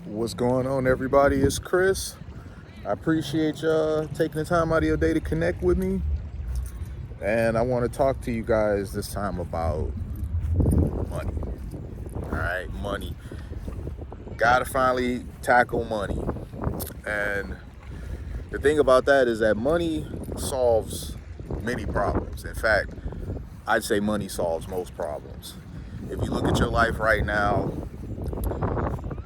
What's going on, everybody? It's Chris. I appreciate y'all taking the time out of your day to connect with me. And I want to talk to you guys this time about money. All right, money. Gotta finally tackle money. And the thing about that is that money solves many problems. In fact, I'd say money solves most problems. If you look at your life right now,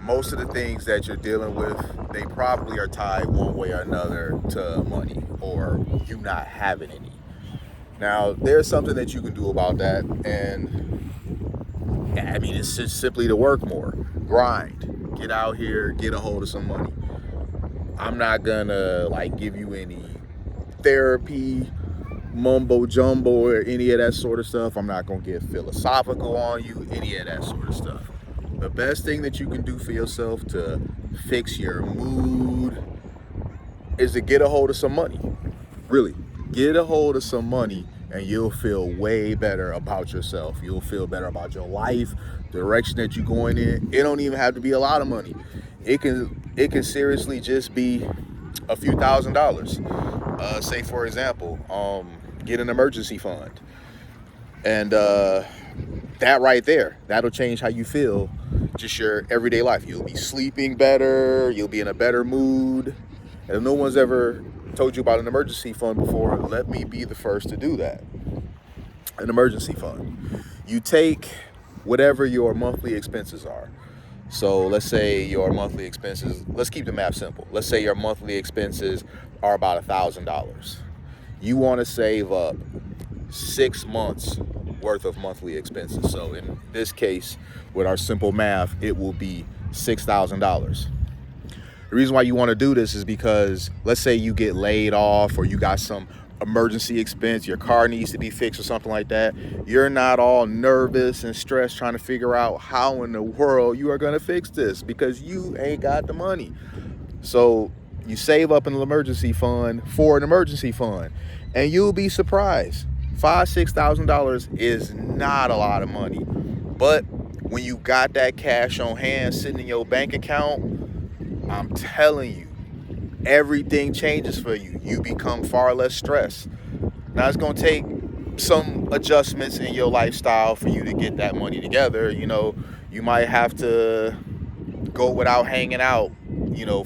most of the things that you're dealing with, they probably are tied one way or another to money or you not having any. Now, there's something that you can do about that, and I mean, it's just simply to work more, grind, get out here, get a hold of some money. I'm not gonna give you any therapy, mumbo jumbo, or any of that sort of stuff. I'm not gonna get philosophical on you, any of that sort of stuff. The best thing that you can do for yourself to fix your mood is to get a hold of some money. Really, get a hold of some money and you'll feel way better about yourself. You'll feel better about your life, the direction that you're going in. It don't even have to be a lot of money. It can seriously just be a few $1,000s. Say for example, get an emergency fund. And that right there, that'll change how you feel just your everyday life. You'll be sleeping better, you'll be in a better mood. And if no one's ever told you about an emergency fund before, let me be the first to do that. An emergency fund. You take whatever your monthly expenses are. So let's say your monthly expenses, let's keep the math simple. Let's say your monthly expenses are about $1,000. You want to save up 6 months worth of monthly expenses. So in this case, with our simple math, it will be $6,000. The reason why you want to do this is because let's say you get laid off or you got some emergency expense, your car needs to be fixed or something like that. You're not all nervous and stressed trying to figure out how in the world you are going to fix this because you ain't got the money. So you save up an emergency fund for an emergency fund, and you'll be surprised. $5,000-$6,000 is not a lot of money, but when you got that cash on hand sitting in your bank account, I'm telling you, everything changes for you. You become far less stressed. Now it's going to take some adjustments in your lifestyle for you to get that money together. You might have to go without hanging out,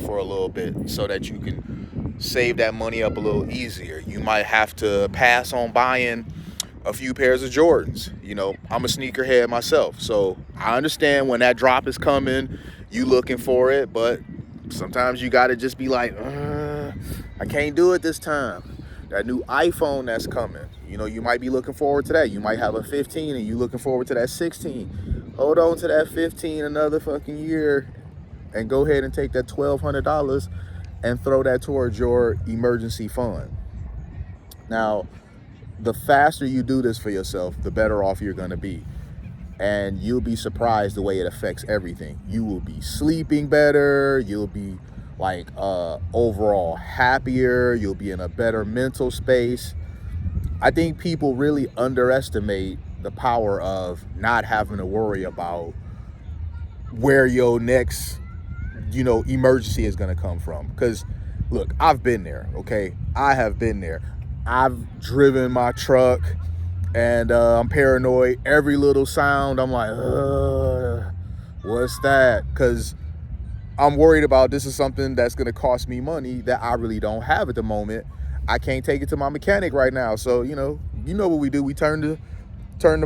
for a little bit so that you can save that money up a little easier. You might have to pass on buying a few pairs of Jordans. I'm a sneakerhead myself, so I understand when that drop is coming, you looking for it, but sometimes you got to just be like, I can't do it this time. That new iPhone that's coming, you might be looking forward to that. You might have a 15 and you looking forward to that 16. Hold on to that 15 another fucking year and go ahead and take that $1,200 and throw that towards your emergency fund. Now, the faster you do this for yourself, the better off you're going to be. And you'll be surprised the way it affects everything. You will be sleeping better. You'll be overall happier. You'll be in a better mental space. I think people really underestimate the power of not having to worry about where your next, emergency is going to come from. Because look, I've been there. Okay. I have been there. I've driven my truck and I'm paranoid. Every little sound, I'm like, what's that? Because I'm worried about this is something that's going to cost me money that I really don't have at the moment. I can't take it to my mechanic right now. So, you know what we do. We turn the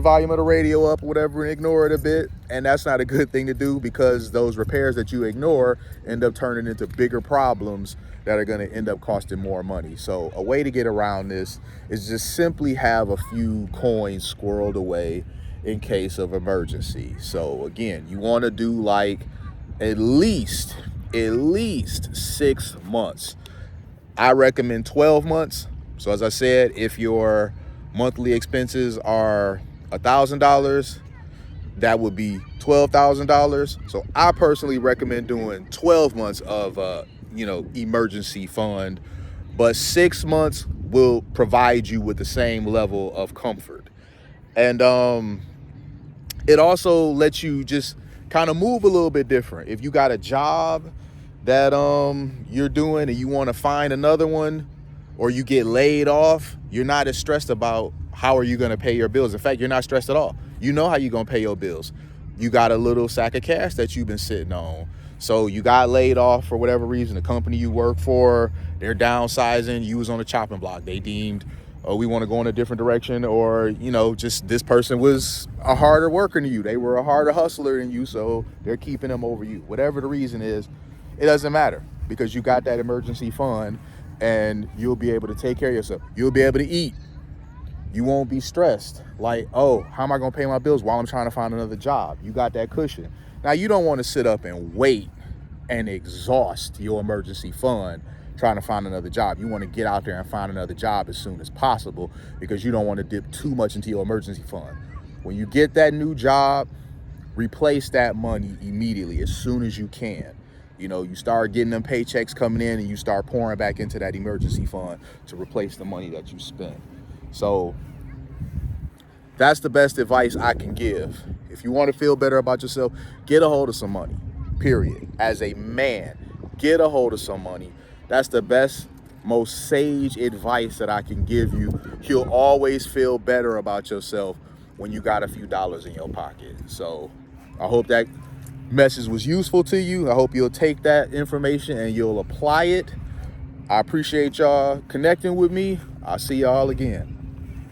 volume of the radio up or whatever and ignore it a bit. And that's not a good thing to do because those repairs that you ignore end up turning into bigger problems that are going to end up costing more money. So a way to get around this is just simply have a few coins squirreled away in case of emergency. So again, you want to do at least 6 months. I recommend 12 months. So as I said, if your monthly expenses are $1,000, that would be $12,000. So I personally recommend doing 12 months of emergency fund, but 6 months will provide you with the same level of comfort. And it also lets you just kind of move a little bit different. If you got a job that you're doing and you want to find another one, or you get laid off, you're not as stressed about how are you going to pay your bills. In fact, you're not stressed at all. You know how you're going to pay your bills. You got a little sack of cash that you've been sitting on. So you got laid off for whatever reason. The company you work for, they're downsizing. You was on the chopping block. They deemed, oh, we want to go in a different direction, or, you know, just this person was a harder worker than you. They were a harder hustler than you, so they're keeping them over you. Whatever the reason is, it doesn't matter, because you got that emergency fund and you'll be able to take care of yourself. You'll be able to eat. You won't be stressed like, oh, how am I going to pay my bills while I'm trying to find another job? You got that cushion. Now, you don't want to sit up and wait and exhaust your emergency fund trying to find another job. You want to get out there and find another job as soon as possible, because you don't want to dip too much into your emergency fund. When you get that new job, replace that money immediately, as soon as you can. You know, you start getting them paychecks coming in and you start pouring back into that emergency fund to replace the money that you spent. So that's the best advice I can give. If you want to feel better about yourself, get a hold of some money, period. As a man, get a hold of some money. That's the best, most sage advice that I can give you. You'll always feel better about yourself when you got a few dollars in your pocket. So I hope that message was useful to you. I hope you'll take that information and you'll apply it. I appreciate y'all connecting with me. I'll see y'all again.